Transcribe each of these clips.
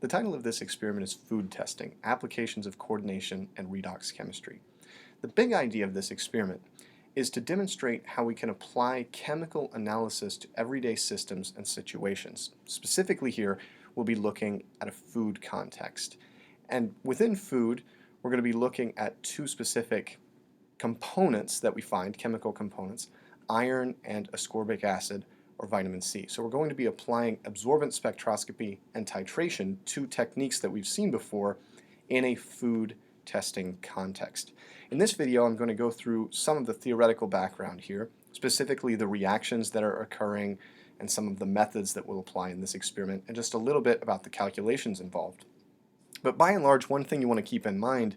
The title of this experiment is Food Testing, Applications of Coordination and Redox Chemistry. The big idea of this experiment is to demonstrate how we can apply chemical analysis to everyday systems and situations. Specifically here, we'll be looking at a food context. And within food, we're going to be looking at two specific components that we find, chemical components, iron and ascorbic acid, or vitamin C. So we're going to be applying absorbance spectroscopy and titration, two techniques that we've seen before in a food testing context. In this video, I'm going to go through some of the theoretical background here, specifically the reactions that are occurring and some of the methods that we'll apply in this experiment, and just a little bit about the calculations involved. But by and large, one thing you want to keep in mind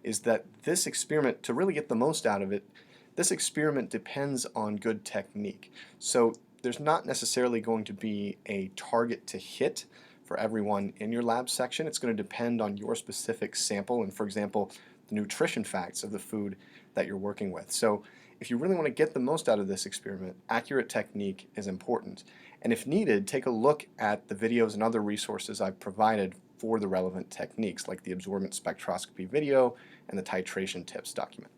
is that this experiment, to really get the most out of it, this experiment depends on good technique. So there's not necessarily going to be a target to hit for everyone in your lab section. It's going to depend on your specific sample and, for example, the nutrition facts of the food that you're working with. So if you really want to get the most out of this experiment, accurate technique is important. And if needed, take a look at the videos and other resources I've provided for the relevant techniques, like the absorbance spectroscopy video and the titration tips document.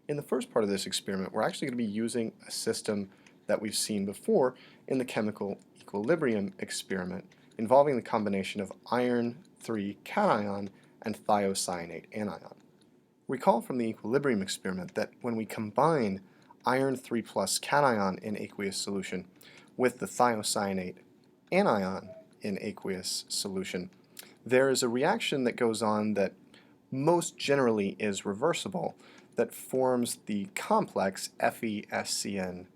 In the first part of this experiment, we're actually going to be using a system that we've seen before in the chemical equilibrium experiment involving the combination of iron 3 cation and thiocyanate anion. Recall from the equilibrium experiment that when we combine iron 3 plus cation in aqueous solution with the thiocyanate anion in aqueous solution, there is a reaction that goes on that most generally is reversible that forms the complex FeSCN2+.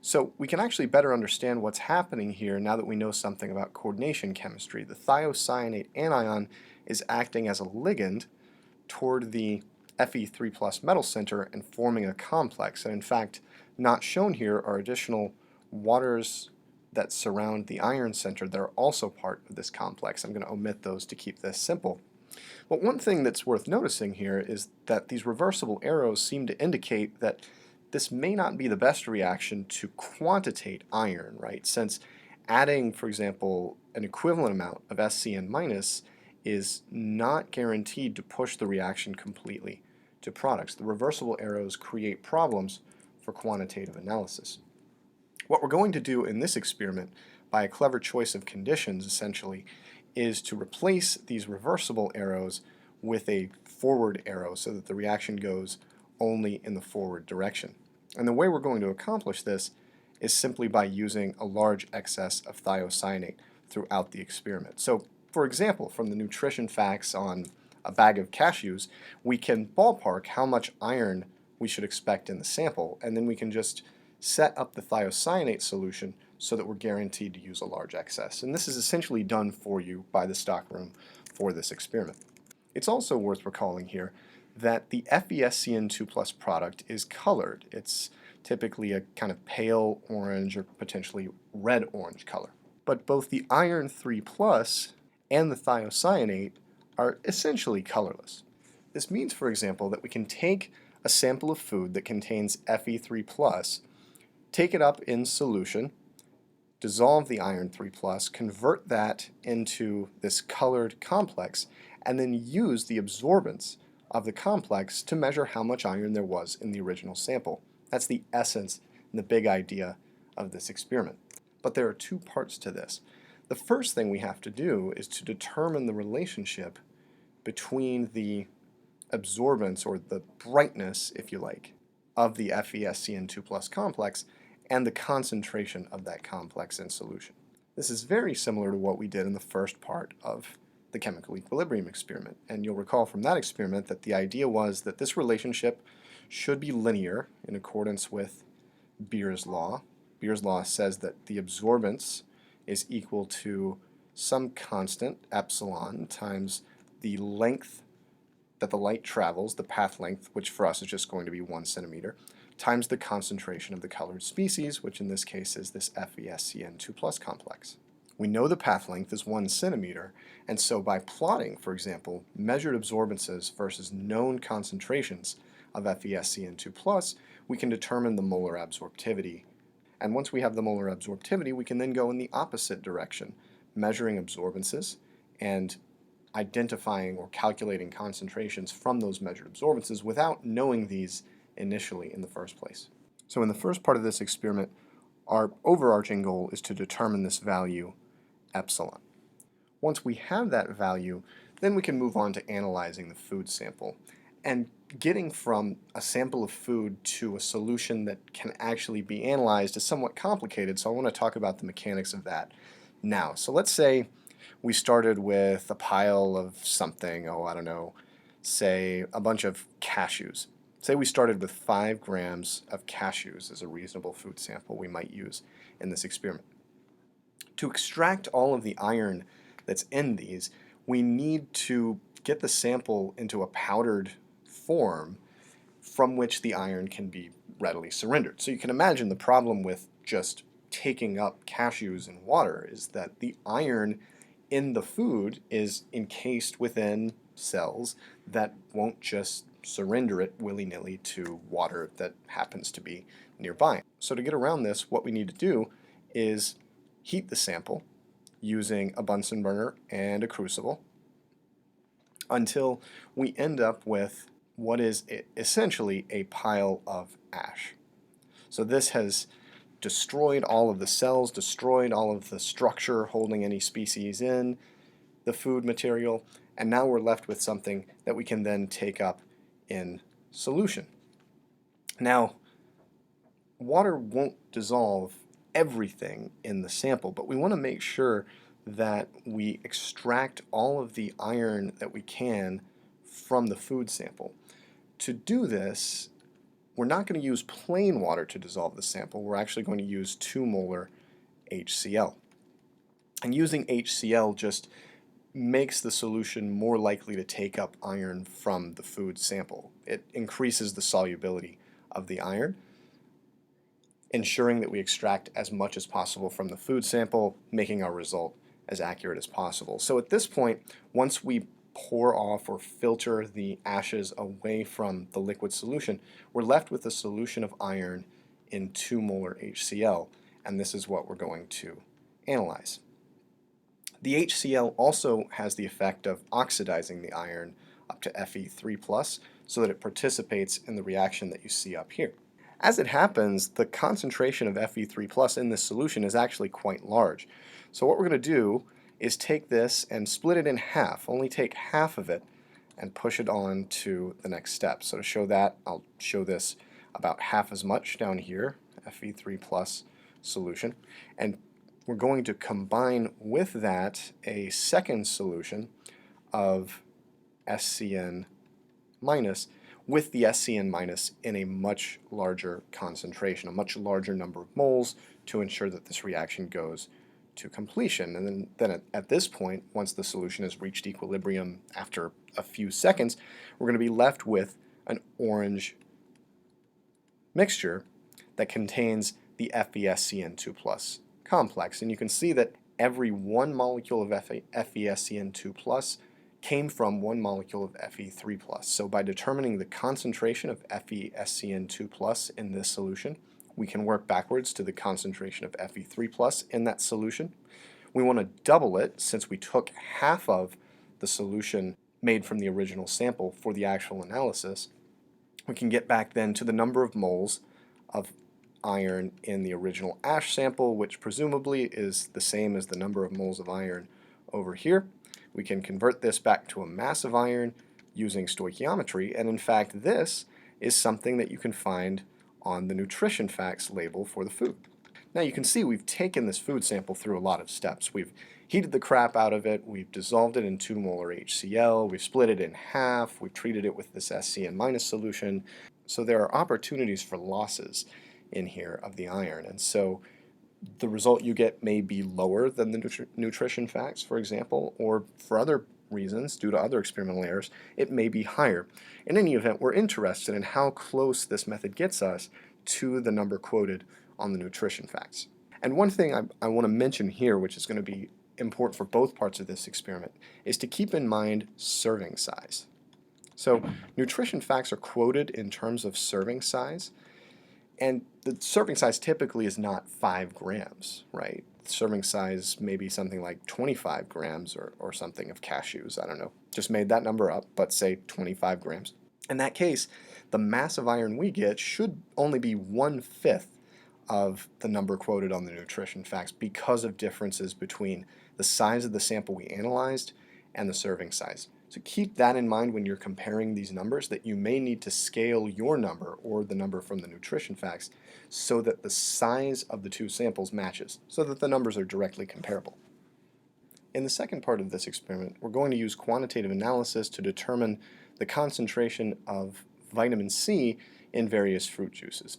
So we can actually better understand what's happening here now that we know something about coordination chemistry. The thiocyanate anion is acting as a ligand toward the Fe3+ metal center and forming a complex. And in fact, not shown here are additional waters that surround the iron center that are also part of this complex. I'm going to omit those to keep this simple. But one thing that's worth noticing here is that these reversible arrows seem to indicate that this may not be the best reaction to quantitate iron, right? Since adding, for example, an equivalent amount of SCN- is not guaranteed to push the reaction completely to products. The reversible arrows create problems for quantitative analysis. What we're going to do in this experiment, by a clever choice of conditions essentially, is to replace these reversible arrows with a forward arrow so that the reaction goes only in the forward direction. And the way we're going to accomplish this is simply by using a large excess of thiocyanate throughout the experiment. So, for example, from the nutrition facts on a bag of cashews, we can ballpark how much iron we should expect in the sample, and then we can just set up the thiocyanate solution so that we're guaranteed to use a large excess. And this is essentially done for you by the stockroom for this experiment. It's also worth recalling here that the FeSCN2+ product is colored. It's typically a kind of pale orange or potentially red-orange color. But both the iron 3+ and the thiocyanate are essentially colorless. This means, for example, that we can take a sample of food that contains Fe3+, take it up in solution, dissolve the iron 3+, convert that into this colored complex, and then use the absorbance of the complex to measure how much iron there was in the original sample. That's the essence and the big idea of this experiment. But there are two parts to this. The first thing we have to do is to determine the relationship between the absorbance, or the brightness, if you like, of the FeSCN2+ complex and the concentration of that complex in solution. This is very similar to what we did in the first part of the chemical equilibrium experiment. And you'll recall from that experiment that the idea was that this relationship should be linear in accordance with Beer's law. Beer's law says that the absorbance is equal to some constant, epsilon, times the length that the light travels, the path length, which for us is just going to be 1 centimeter, times the concentration of the colored species, which in this case is this FeSCN2+ complex. We know the path length is 1 centimeter, and so by plotting, for example, measured absorbances versus known concentrations of FeSCN2+, we can determine the molar absorptivity. And once we have the molar absorptivity, we can then go in the opposite direction measuring absorbances and identifying or calculating concentrations from those measured absorbances without knowing these initially in the first place. So in the first part of this experiment, our overarching goal is to determine this value epsilon. Once we have that value, then we can move on to analyzing the food sample. And getting from a sample of food to a solution that can actually be analyzed is somewhat complicated, so I want to talk about the mechanics of that now. So let's say we started with a pile of something, I don't know, say a bunch of cashews. Say we started with 5 grams of cashews as a reasonable food sample we might use in this experiment. To extract all of the iron that's in these, we need to get the sample into a powdered form from which the iron can be readily surrendered. So you can imagine the problem with just taking up cashews in water is that the iron in the food is encased within cells that won't just surrender it willy-nilly to water that happens to be nearby. So to get around this, what we need to do is heat the sample using a Bunsen burner and a crucible until we end up with what is essentially a pile of ash. So this has destroyed all of the cells, destroyed all of the structure holding any species in the food material, and now we're left with something that we can then take up in solution. Now, water won't dissolve everything in the sample, but we want to make sure that we extract all of the iron that we can from the food sample. To do this, we're not going to use plain water to dissolve the sample. We're actually going to use 2 molar HCl. And using HCl just makes the solution more likely to take up iron from the food sample. It increases the solubility of the iron, ensuring that we extract as much as possible from the food sample, making our result as accurate as possible. So at this point, once we pour off or filter the ashes away from the liquid solution, we're left with a solution of iron in 2 molar HCl, and this is what we're going to analyze. The HCl also has the effect of oxidizing the iron up to Fe3+, so that it participates in the reaction that you see up here. As it happens, the concentration of Fe3+ in this solution is actually quite large. So what we're going to do is take this and split it in half, only take half of it, and push it on to the next step. So to show that, I'll show this about half as much down here, Fe3+ solution, and we're going to combine with that a second solution of SCN- with the SCN- in a much larger concentration, a much larger number of moles, to ensure that this reaction goes to completion. And then at this point, once the solution has reached equilibrium after a few seconds, we're going to be left with an orange mixture that contains the FeSCN2+ complex. And you can see that every 1 molecule of FeSCN2+ came from 1 molecule of Fe3+. So by determining the concentration of FeSCN2+ in this solution, we can work backwards to the concentration of Fe3+ in that solution. We want to double it since we took half of the solution made from the original sample for the actual analysis. We can get back then to the number of moles of iron in the original ash sample, which presumably is the same as the number of moles of iron over here. We can convert this back to a mass of iron using stoichiometry, and in fact this is something that you can find on the nutrition facts label for the food. Now you can see we've taken this food sample through a lot of steps. We've heated the crap out of it, we've dissolved it in 2 molar HCl, we've split it in half, we've treated it with this SCN- solution. So there are opportunities for losses in here of the iron, and so the result you get may be lower than the nutrition facts, for example, or for other reasons, due to other experimental errors, it may be higher. In any event, we're interested in how close this method gets us to the number quoted on the nutrition facts. And one thing I want to mention here, which is going to be important for both parts of this experiment, is to keep in mind serving size. So nutrition facts are quoted in terms of serving size, And the serving size typically is not 5 grams, right? The serving size may be something like 25 grams or something of cashews. I don't know. Just made that number up, but say 25 grams. In that case, the mass of iron we get should only be 1/5 of the number quoted on the nutrition facts because of differences between the size of the sample we analyzed and the serving size. So keep that in mind when you're comparing these numbers, that you may need to scale your number or the number from the nutrition facts so that the size of the two samples matches, so that the numbers are directly comparable. In the second part of this experiment, we're going to use quantitative analysis to determine the concentration of vitamin C in various fruit juices.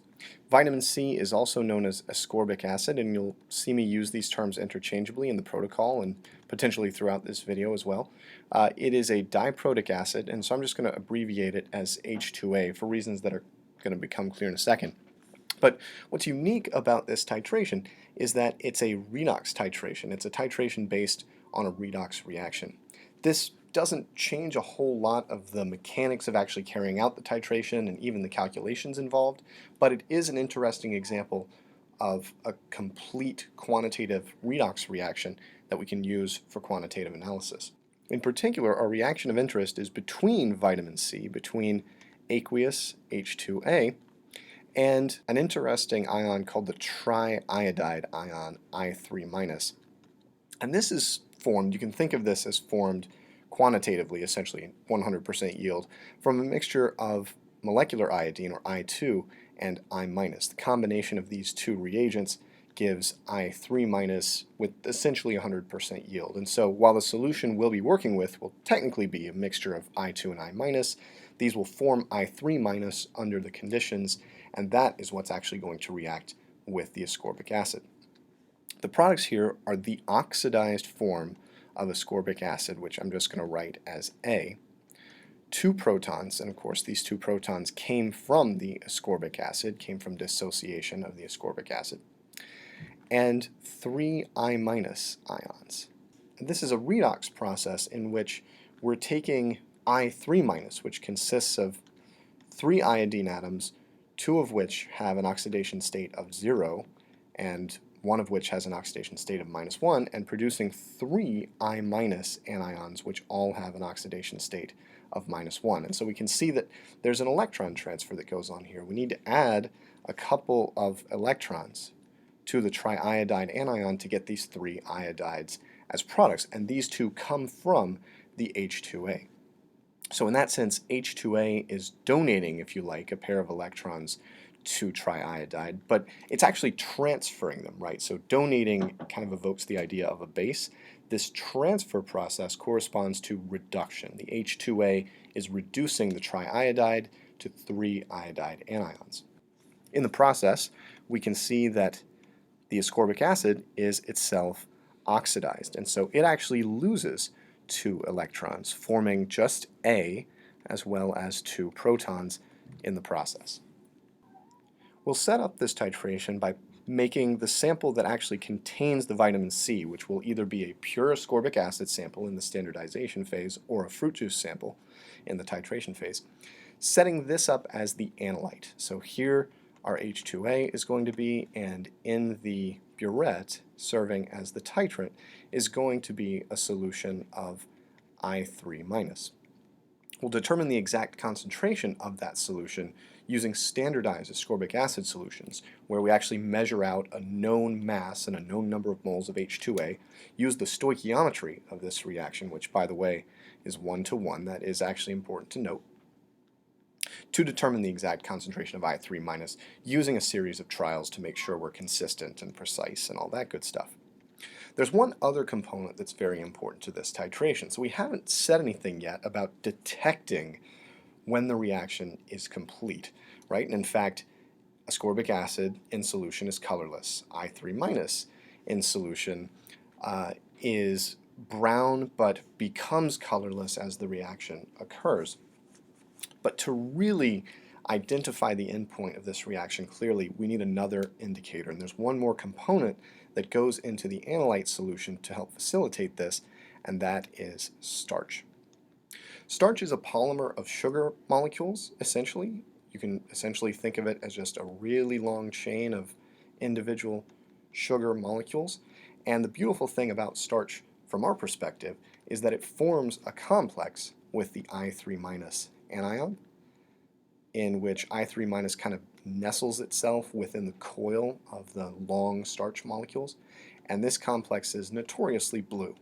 Vitamin C is also known as ascorbic acid, and you'll see me use these terms interchangeably in the protocol and potentially throughout this video as well. It is a diprotic acid, and so I'm just going to abbreviate it as H2A for reasons that are going to become clear in a second. But what's unique about this titration is that it's a redox titration. It's a titration based on a redox reaction. This doesn't change a whole lot of the mechanics of actually carrying out the titration and even the calculations involved, but it is an interesting example of a complete quantitative redox reaction that we can use for quantitative analysis. In particular, our reaction of interest is between vitamin C, between aqueous H2A, and an interesting ion called the triiodide ion, I3-. And this is formed, you can think of this as formed quantitatively, essentially 100% yield, from a mixture of molecular iodine, or I2, and I-. The combination of these two reagents gives I3- with essentially 100% yield. And so while the solution we'll be working with will technically be a mixture of I2 and I-, these will form I3- under the conditions, and that is what's actually going to react with the ascorbic acid. The products here are the oxidized form of ascorbic acid, which I'm just going to write as A, 2 protons, and of course these 2 protons came from the ascorbic acid, came from dissociation of the ascorbic acid, and 3 I- ions. And this is a redox process in which we're taking I3-, which consists of 3 iodine atoms, 2 of which have an oxidation state of 0, and 1 of which has an oxidation state of -1, and producing 3 I- anions, which all have an oxidation state of -1. And so we can see that there's an electron transfer that goes on here. We need to add a couple of electrons to the triiodide anion to get these 3 iodides as products, and these two come from the H2A. So in that sense, H2A is donating, if you like, a pair of electrons to triiodide, but it's actually transferring them, right? So donating kind of evokes the idea of a base. This transfer process corresponds to reduction. The H2A is reducing the triiodide to 3 iodide anions. In the process, we can see that the ascorbic acid is itself oxidized, and so it actually loses 2 electrons, forming just A as well as 2 protons in the process. We'll set up this titration by making the sample that actually contains the vitamin C, which will either be a pure ascorbic acid sample in the standardization phase or a fruit juice sample in the titration phase, setting this up as the analyte. So here our H2A is going to be, and in the burette serving as the titrant is going to be a solution of I3-. We'll determine the exact concentration of that solution using standardized ascorbic acid solutions, where we actually measure out a known mass and a known number of moles of H2A, use the stoichiometry of this reaction, which by the way is 1:1, that is actually important to note, to determine the exact concentration of I3-, using a series of trials to make sure we're consistent and precise and all that good stuff. There's one other component that's very important to this titration. So we haven't said anything yet about detecting when the reaction is complete, right? And in fact, ascorbic acid in solution is colorless. I3- in solution is brown but becomes colorless as the reaction occurs. But to really identify the endpoint of this reaction clearly, we need another indicator. And there's one more component that goes into the analyte solution to help facilitate this, and that is starch. Starch is a polymer of sugar molecules, essentially. You can essentially think of it as just a really long chain of individual sugar molecules. And the beautiful thing about starch from our perspective is that it forms a complex with the I3 minus anion, in which I3 minus kind of nestles itself within the coil of the long starch molecules, and this complex is notoriously blue.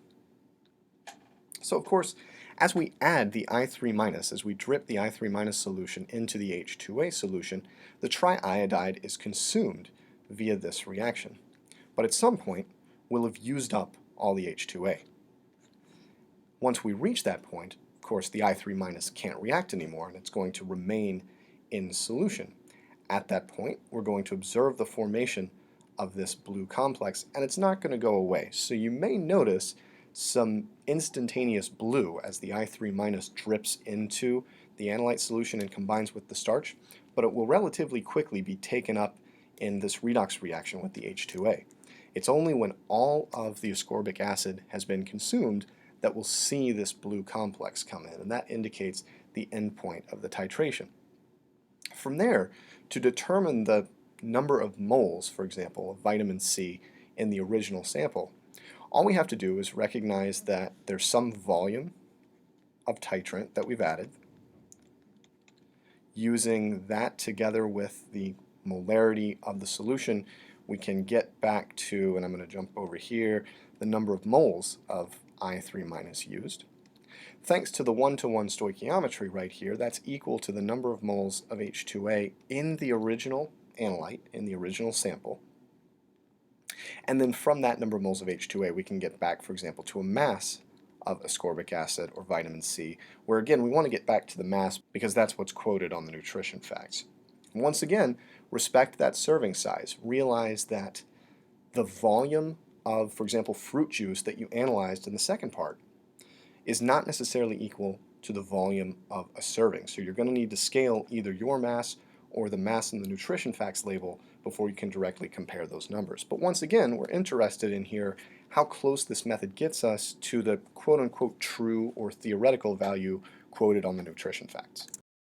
So of course, as we add the I3 minus, as we drip the I3 minus solution into the H2A solution, the triiodide is consumed via this reaction. But at some point, we'll have used up all the H2A. Once we reach that point, of course, the I3 minus can't react anymore, and it's going to remain in solution. At that point, we're going to observe the formation of this blue complex, and it's not going to go away. So you may notice some instantaneous blue as the I3 minus drips into the analyte solution and combines with the starch, but it will relatively quickly be taken up in this redox reaction with the H2A. It's only when all of the ascorbic acid has been consumed that we'll see this blue complex come in, and that indicates the end point of the titration. From there, to determine the number of moles, for example, of vitamin C in the original sample, all we have to do is recognize that there's some volume of titrant that we've added. Using that together with the molarity of the solution, we can get back to, and I'm going to jump over here, the number of moles of I3 minus used. Thanks to the one-to-one stoichiometry right here, that's equal to the number of moles of H2A in the original analyte, in the original sample. And then from that number of moles of H2A, we can get back, for example, to a mass of ascorbic acid or vitamin C, where again, we want to get back to the mass because that's what's quoted on the nutrition facts. And once again, respect that serving size. Realize that the volume of, for example, fruit juice that you analyzed in the second part is not necessarily equal to the volume of a serving. So you're going to need to scale either your mass or the mass in the nutrition facts label before you can directly compare those numbers. But once again, we're interested in here how close this method gets us to the quote-unquote true or theoretical value quoted on the nutrition facts.